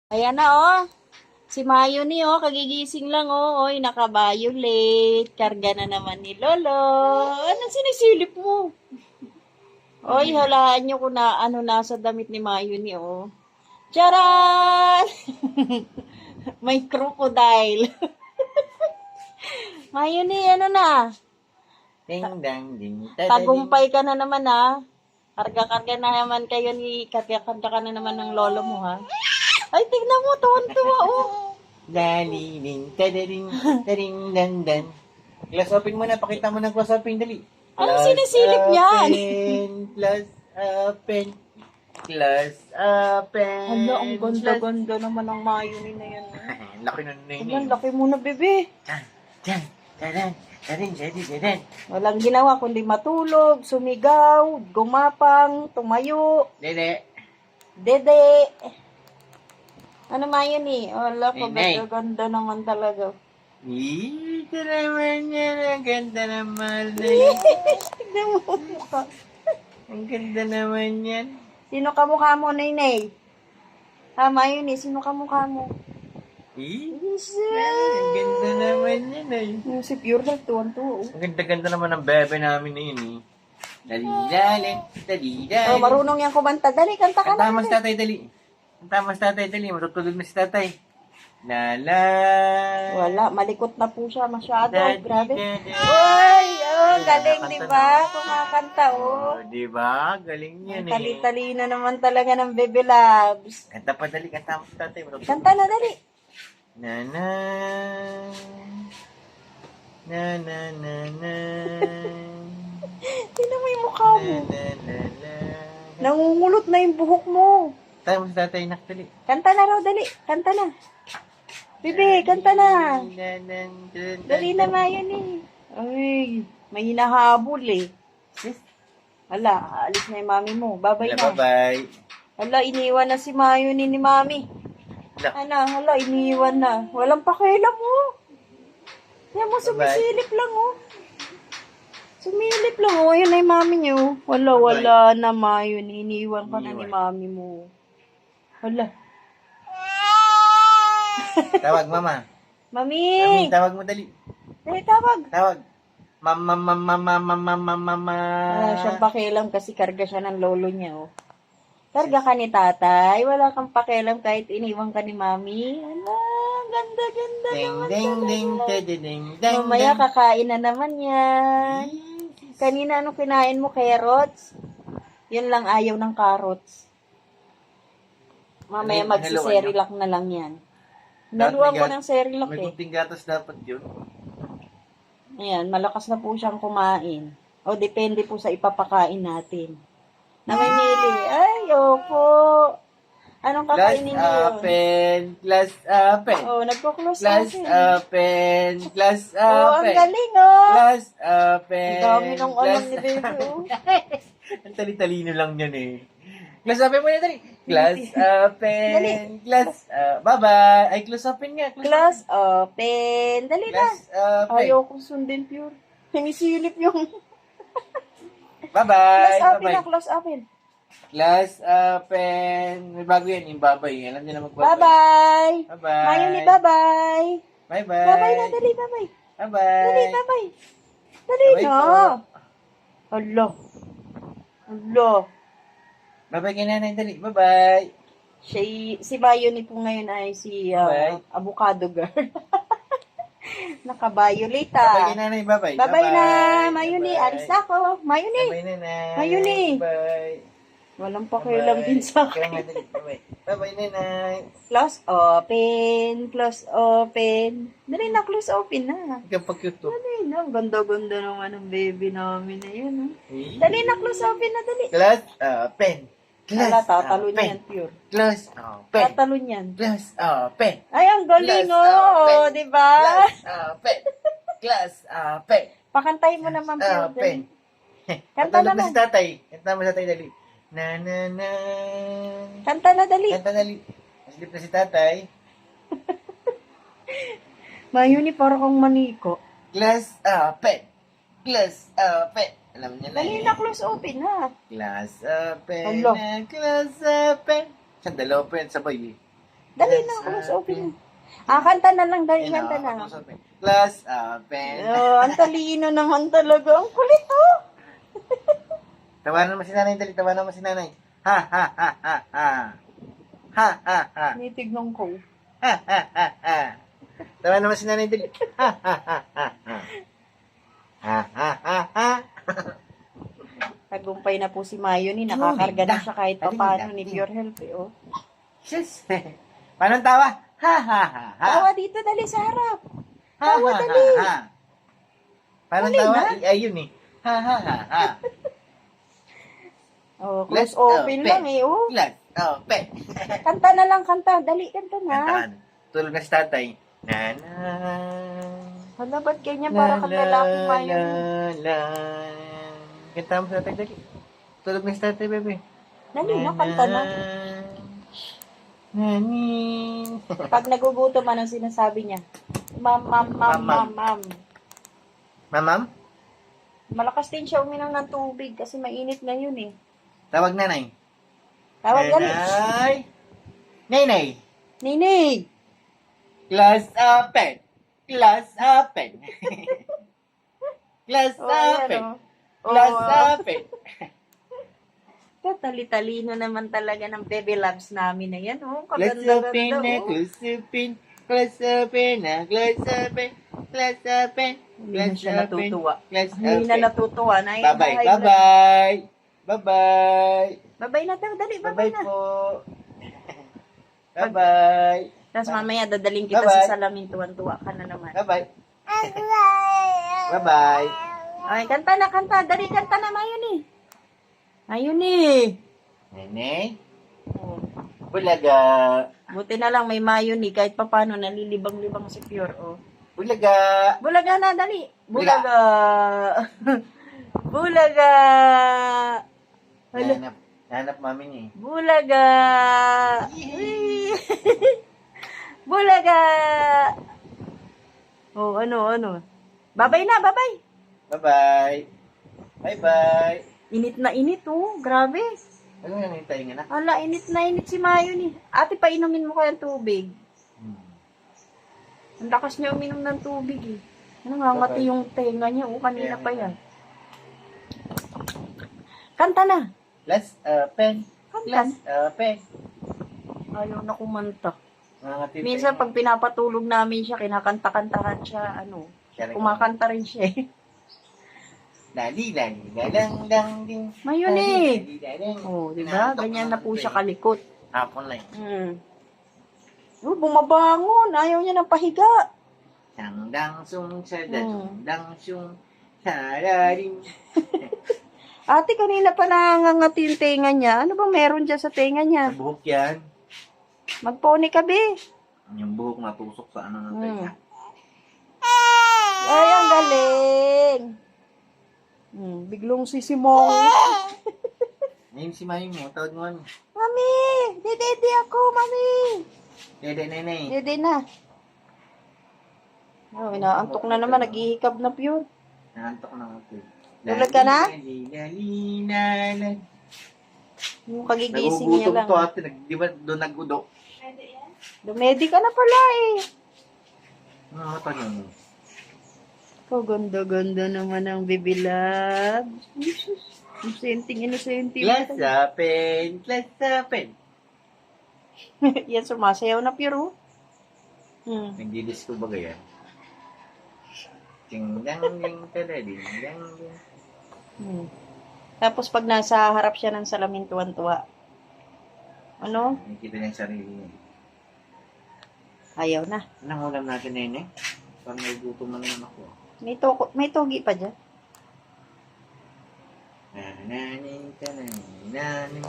Ayan na, oh. Si Mayoni, oh. Kagigising lang, oh. Oy, naka-violet. Karga na naman ni Lolo. Anong sinisilip mo? Oy, halaan nyo kung na, ano nasa damit ni Mayoni, oh. Charan! May crocodile. Mayoni, ano na? Ding dang ding dadaling. Tagumpay ka na naman, ha? Karga-karga na naman kayo ni... Karga-karga ka na naman ng lolo mo, ha? Ay, tignan mo, tuwan-tuwa, oh. Dali ding dadaling daling dan dan. Class open mo na, pakita mo ng class open dali. Anong sinisilip niyan? Class open. Class open. Hala, ang ganda-ganda naman ng Mayoni na yan. Laki nun na yun. Ang laki mo na, bebe. Dan, dadan, dadan, dadan, dadan. Walang ginawa kundi matulog, sumigaw, gumapang, tumayo, Dede. dede. Ano Mayoni? Wala ko, Nay. ganda naman talaga. Ito naman yan. Ang ganda naman. Dali. Tignan mo ang mukha. Ang ganda naman yan. Sino kamukha mo, Nainay? Ha, Mayoni, sino kamukha mo? Ang ganda naman yan ay. Yung si Pure Health, tuwan-tuwa. Ang ganda-ganda naman ng bebe namin na yun eh. Dali-dali, dali-dali. Oh, marunong yan kumanta. Dali, kanta ka Kanta na. mo si tatay, dali. Kanta mo si tatay, dali. Matutulog na si tatay. Lala. Wala, malikot na po siya masyado. Dadi, Grabe. dadi. Uy, oh, galing, Nakakanta di na. ba? Kumakanta, oh. Oh, di ba? Galing yan Ang eh. tali-talino naman talaga ng Bebe Labs. Kanta pa, dali. Kanta mo si tatay. Matutulog. Kanta na, dali. Na na. Na na na na. Tingnan mo yung mukha Na mo. na na na. Nangungulot na yung buhok mo. Kanta mo si tatay, nak, dali. Kanta na raw, dali. Kanta na. Bebe, kanta na. Dali na, Mayoni. Ay, may hinahabol eh. Hala, aalis na yung mami mo. Babay na. Bye-bye. Hala, iniwan na si Mayoni ni mami. Hala. Ano, hala, iniwan na. Walang pakialam mo. Yan mo, sumisilip lang, oh. Sumilip lang, oh. Yun na yung mami niyo. Wala na, Mayoni. Iniwan ka na ni mami mo. Hala. Tawag, mama. Mami! Mami, tawag mo dali. Dali, tawag. Tawag. Mama, mama, mama, mama, mama. Wala siyang pakialam kasi karga siya ng lolo niya, oh. Karga ka ni tatay. Wala kang pakialam kahit iniwan ka ni mami. Hala, ganda-ganda Ding, naman ding, talaga. ding, ding, ding, ding, Mamaya ding. kakain na naman yan. Kanina anong kinain mo? Carrots? Yun lang ayaw ng carrots. Mamaya Ano yun? magsiserilac na lang yan. Dapat Naluwag may ko gat- ng serilac May eh. kunting gatas dapat yun. Ayan, malakas na po siyang kumain. O depende po sa ipapakain natin. Namimili. Ay, opo. Anong Class kakainin niyo yun? open. Class open. Oh, nagko-close Class natin. open. Class Oh, ang open. galing oh. Class open. Ang dami ng alam Class- ni baby oh. Ang tali-talino lang yan eh. Class open mo na dali. Class open. Dali. Class, bye-bye. Ay, close open nga. Class open. Dali na. Class open. Ayaw kong sundin pure. Sinisilip yung Bye-bye. close open Bye-bye. na, close open. Class open. May bago yan, yung babay. Alam niyo na magbabay. Bye-bye. Bye-bye. Mayoni, bye-bye. Bye-bye. Bye-bye na, dali, bye-bye. Bye-bye. Dali, bye-bye. Dali Bye-bye na. po. Hala. Hala. Bye-bye kay nanay. Dali. Bye-bye. Si Mayoni po ngayon ay si Bye. avocado girl. Naka-violet Bye-bye kay ah. nanay. Bye-bye. Bye-bye na, Bye-bye. Mayoni. Bye-bye. Alis na ako. Mayoni. Bye-bye nanay. Mayuni. Bye-bye. Walang pakialam din sa Kaya nga, akin. dali. Bye-bye. Bye-bye nanay. Close open. Close open. Dali na, close open na. Ikaw pa-cute to. Dali na. Ang ganda-ganda naman ng baby namin na yun. Oh. Eh. Dali na, close open na, dali. Class open. Class Wala, tatalon open. yan, pure. Class open. Tatalon yan. Class open. Ay, ang galing, Class oh. open. Di ba? Class open. Class open. Pakantayin mo naman, pure. Open. Kanta Natulog na naman. si tatay. Kanta mo si tatay, dali. Na na na. Kanta na, dali. Kanta dali. Naslip na si tatay. Mayuni, parang kang maniko. Class open. Class open. Alam niya na Dali yun. na, close open na. Class open. Alo. Na class open. Saan dalawa pa yan? Sabay eh. Dali na, close open. Kanta na lang, dali, kanta na. Close open. Oh, ang talino naman talaga. Ang kulit, oh. Tawanan mo si nanay, dali. Tawanan mo si nanay. Ha, ha, ha, ha, ha. Ha, ha, ha. Nitignan ko. Ha, ha, ha, ha. Tawanan mo si nanay, dali. Ha, ha, ha, ha, ha. Ha, ha, ha, ha. Tagumpay na po si Mayo ni. Nakakarga na siya kahit paano ni Dali, Pure Health, eh, oh. Sus. Paano ang tawa? Ha, ha, ha, ha. Tawa dito, dali sa harap. Ha, Tawa, ha, dali. ha, ha. Paano ang Dali tawa? na. Ayun eh. Ha, ha, ha, ha. Oh, Let's close open open. lang, eh, oh. Close open. Kanta na lang, kanta. Dali, kanta na. Kantaan. Tulog na si tatay. Nanay. Hala, ba't ganyan? Para kang lalaki, Mayo ni. la. Kanta mo sa tatay, dali. Tulog na si tatay, bebe. Dali na, kanta na. Nani. Pag nagugutom, anong sinasabi niya? Ma'am, ma'am, ma'am, ma'am, ma'am. Mamam? Malakas din siya uminom ng tubig kasi mainit ngayon eh. Tawag nanay. Tawag dali. Nanay. Nanay. Ninig! Class open. Class open. Class open. Class open. Tali-talino naman talaga ng baby loves namin na yan. Oh, Class open kaganda-ganda. na. Oh. Class open. Class open na. Class open. Class open. Hindi na Class siya open. natutuwa. Class Hindi na open. natutuwa. Bye-bye. Bye-bye. Bye-bye. Bye-bye na daw. Dali, bye-bye Bye-bye na. po. Bye-bye. Tapos mamaya dadaling kita Bye-bye. sa salamin. Tuwan-tuwa ka na naman. Bye-bye. Bye-bye. Ay, kanta na, kanta. Dali, kanta na, Mayuni. Mayuni. Nene. Oh. Bulaga. Buti na lang may Mayuni. Kahit papano, nalilibang-libang si Pure. Oh. Bulaga. Bulaga na, dali. Bulaga. Bulaga. Hala. Nanap mami niya eh. Bulaga. Uy. Bulaga. Oh, ano. Babay na, babay. Bye-bye. Bye-bye. Init na init, oh. Grabe. Ano yung hintay nga na? Hala, init na init si Mayo ni. Ate, painumin mo kaya tubig. Ang lakas niya uminom ng tubig, eh. Nangangati yung tenga niya, oh. Kanina pa yan. Kanta na. Let's open. Kanta Let's na. open. Ayaw na kumanta. Nangangati yung Minsan, tenga. pag pinapatulog namin siya, kinakanta-kantahan siya, Siya rin kumakanta rin siya, eh. Lali, lalang, dang, ding. Mayuni. Lali, Oh, di ba? Ganyan na po siya kalikot. Hapon lang. Oh, bumabangon. Ayaw niya ng pahiga. Dang, dang, sung, sa dang, sung, sararin. Ate, kanina pa nangangati yung tenga niya. Ano bang meron dyan sa tenga niya? Sa buhok yan. Magpone ka, be. Yung buhok matusok sa ano ng tenga. Ay, ang galing. Biglong sisimong. Ngayon si Mayong mo, tawad mo ano. Mami, dede ako, mami. Dede, nene. Dede na. Oh, inaantok na naman. Naghihikab na Pure. Naantok na ako. Tulad ka na? Lali. Yung kagigising niya Nagugutom lang. to ate. Di ba doon nag-udo? Dumedi ka na pala eh. Ano ito yun? Ganda-ganda naman ang baby love. Inusenting. Let's open. Let's open. Yan, sumasayaw na Pure. Nagdi-disco ba gaya? Ting dang ding tadading dang ding. Tapos pag nasa harap siya ng salamin, tuwan-tuwa. Ano? Nakikita niya yung sarili niya. Ayaw na. Anong ulam natin, nene? Parang nagugutom na naman ako. May togi pa dyan. Nananing, tananing, naning.